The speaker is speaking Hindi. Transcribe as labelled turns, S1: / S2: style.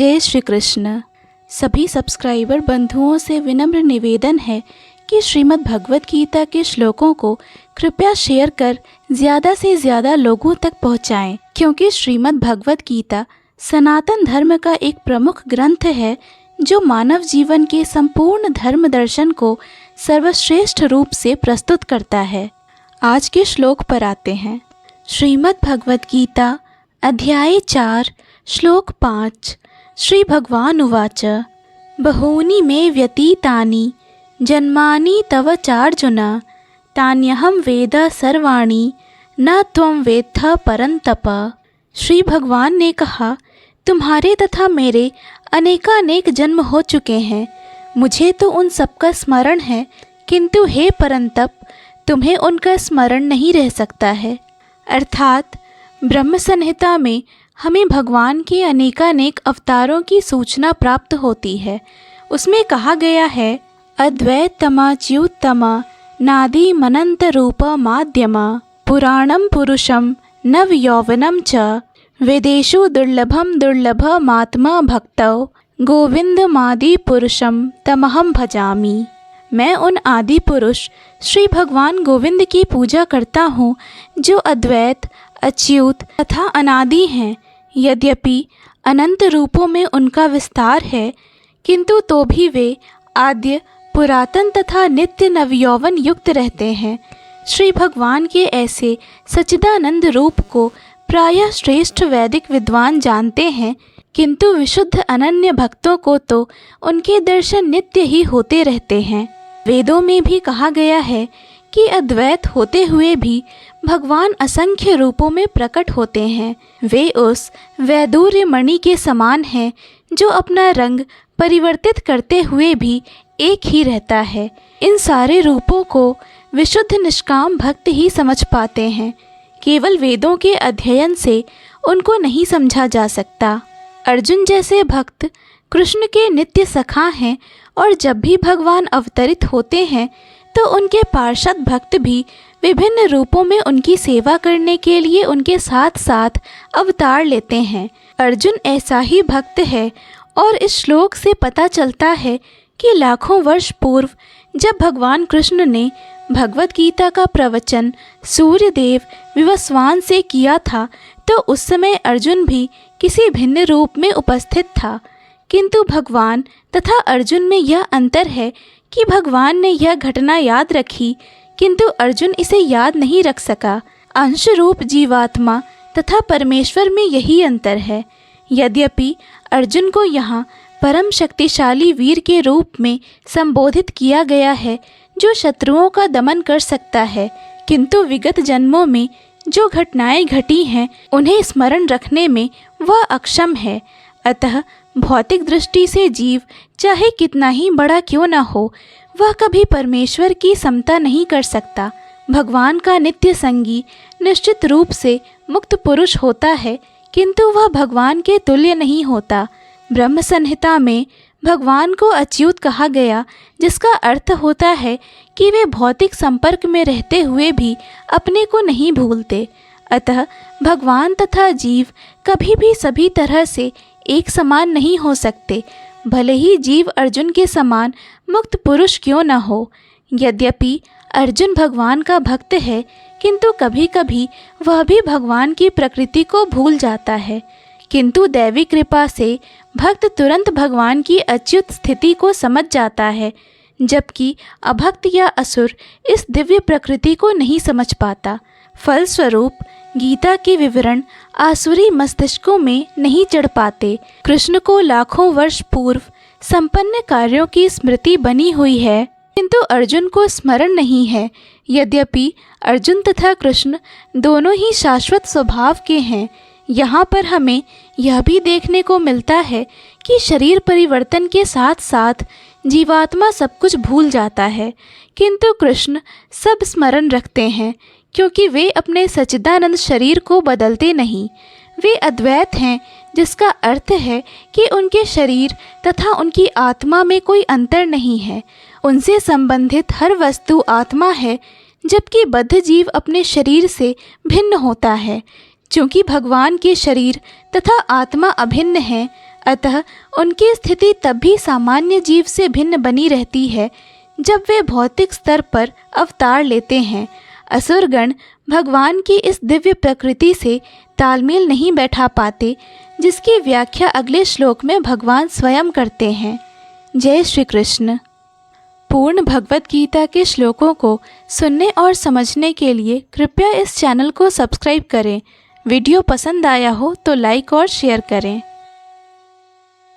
S1: जय श्री कृष्ण। सभी सब्सक्राइबर बंधुओं से विनम्र निवेदन है कि श्रीमद् भगवत गीता के श्लोकों को कृपया शेयर कर ज़्यादा से ज़्यादा लोगों तक पहुँचाएं, क्योंकि श्रीमद् भगवत गीता सनातन धर्म का एक प्रमुख ग्रंथ है जो मानव जीवन के संपूर्ण धर्म दर्शन को सर्वश्रेष्ठ रूप से प्रस्तुत करता है। आज के श्लोक पर आते हैं। श्रीमद् भगवत गीता अध्याय 4 श्लोक 5। श्री भगवान उवाच बहूनि मे व्यतीतानि जन्मानि तव चार्जुन तान्यहं वेद सर्वाणि न त्वं वेत्थ परन्तप। श्री भगवान ने कहा, तुम्हारे तथा मेरे अनेकानेक जन्म हो चुके हैं, मुझे तो उन सबका स्मरण है, किंतु हे परंतप तुम्हें उनका स्मरण नहीं रह सकता है। अर्थात ब्रह्म संहिता में हमें भगवान के अनेकानेक अवतारों की सूचना प्राप्त होती है। उसमें कहा गया है, अद्वैतमच्युतम नादि मनंत रूप माध्यम पुराणम पुरुषम नव यौवनम च वेदेषु दुर्लभम दुर्लभमात्मा भक्तौ गोविंदमादि पुरुषम तमहम भजामि। मैं उन आदि पुरुष श्री भगवान गोविंद की पूजा करता हूँ जो अद्वैत, अच्युत तथा अनादि हैं। यद्यपि अनंत रूपों में उनका विस्तार है, किंतु तो भी वे आद्य, पुरातन तथा नित्य नवयौवन युक्त रहते हैं। श्री भगवान के ऐसे सच्चिदानंद रूप को प्रायः श्रेष्ठ वैदिक विद्वान जानते हैं, किंतु विशुद्ध अनन्य भक्तों को तो उनके दर्शन नित्य ही होते रहते हैं। वेदों में भी कहा गया है कि अद्वैत होते हुए भी भगवान असंख्य रूपों में प्रकट होते हैं। वे उस वैदूर्य मणि के समान हैं जो अपना रंग परिवर्तित करते हुए भी एक ही रहता है। इन सारे रूपों को विशुद्ध निष्काम भक्त ही समझ पाते हैं। केवल वेदों के अध्ययन से उनको नहीं समझा जा सकता। अर्जुन जैसे भक्त कृष्ण के नित्य सखा हैं और जब भी भगवान अवतरित होते हैं तो उनके पार्षद भक्त भी विभिन्न रूपों में उनकी सेवा करने के लिए उनके साथ साथ अवतार लेते हैं। अर्जुन ऐसा ही भक्त है और इस श्लोक से पता चलता है कि लाखों वर्ष पूर्व जब भगवान कृष्ण ने भगवत गीता का प्रवचन सूर्यदेव विवस्वान से किया था तो उस समय अर्जुन भी किसी भिन्न रूप में उपस्थित था, किंतु भगवान तथा अर्जुन में यह अंतर है कि भगवान ने यह घटना याद रखी, किंतु अर्जुन इसे याद नहीं रख सका। अंश रूप जीवात्मा तथा परमेश्वर में यही अंतर है। यद्यपि अर्जुन को यहाँ परम शक्तिशाली वीर के रूप में संबोधित किया गया है जो शत्रुओं का दमन कर सकता है, किंतु विगत जन्मों में जो घटनाएं घटी हैं उन्हें स्मरण रखने में वह अक्षम है। अतः भौतिक दृष्टि से जीव चाहे कितना ही बड़ा क्यों न हो, वह कभी परमेश्वर की समता नहीं कर सकता। भगवान का नित्य संगी निश्चित रूप से मुक्त पुरुष होता है, किंतु वह भगवान के तुल्य नहीं होता। ब्रह्म संहिता में भगवान को अच्युत कहा गया, जिसका अर्थ होता है कि वे भौतिक संपर्क में रहते हुए भी अपने को नहीं भूलते। अतः भगवान तथा जीव कभी भी सभी तरह से एक समान नहीं हो सकते, भले ही जीव अर्जुन के समान मुक्त पुरुष क्यों न हो। यद्यपि अर्जुन भगवान का भक्त है, किंतु कभी कभी वह भी भगवान की प्रकृति को भूल जाता है, किंतु दैवी कृपा से भक्त तुरंत भगवान की अच्युत स्थिति को समझ जाता है, जबकि अभक्त या असुर इस दिव्य प्रकृति को नहीं समझ पाता। फलस्वरूप गीता के विवरण आसुरी मस्तिष्कों में नहीं चढ़ पाते। कृष्ण को लाखों वर्ष पूर्व संपन्न कार्यों की स्मृति बनी हुई है, किंतु अर्जुन को स्मरण नहीं है। यद्यपि अर्जुन तथा कृष्ण दोनों ही शाश्वत स्वभाव के हैं। यहाँ पर हमें यह भी देखने को मिलता है कि शरीर परिवर्तन के साथ साथ जीवात्मा सब कुछ भूल जाता है, किंतु कृष्ण सब स्मरण रखते हैं, क्योंकि वे अपने सच्चिदानंद शरीर को बदलते नहीं। वे अद्वैत हैं, जिसका अर्थ है कि उनके शरीर तथा उनकी आत्मा में कोई अंतर नहीं है। उनसे संबंधित हर वस्तु आत्मा है, जबकि बद्ध जीव अपने शरीर से भिन्न होता है। चूँकि भगवान के शरीर तथा आत्मा अभिन्न है, अतः उनकी स्थिति तब भी सामान्य जीव से भिन्न बनी रहती है जब वे भौतिक स्तर पर अवतार लेते हैं। असुरगण भगवान की इस दिव्य प्रकृति से तालमेल नहीं बैठा पाते, जिसकी व्याख्या अगले श्लोक में भगवान स्वयं करते हैं। जय श्री कृष्ण। पूर्ण भगवत गीता के श्लोकों को सुनने और समझने के लिए कृपया इस चैनल को सब्सक्राइब करें। वीडियो पसंद आया हो तो लाइक और शेयर करें।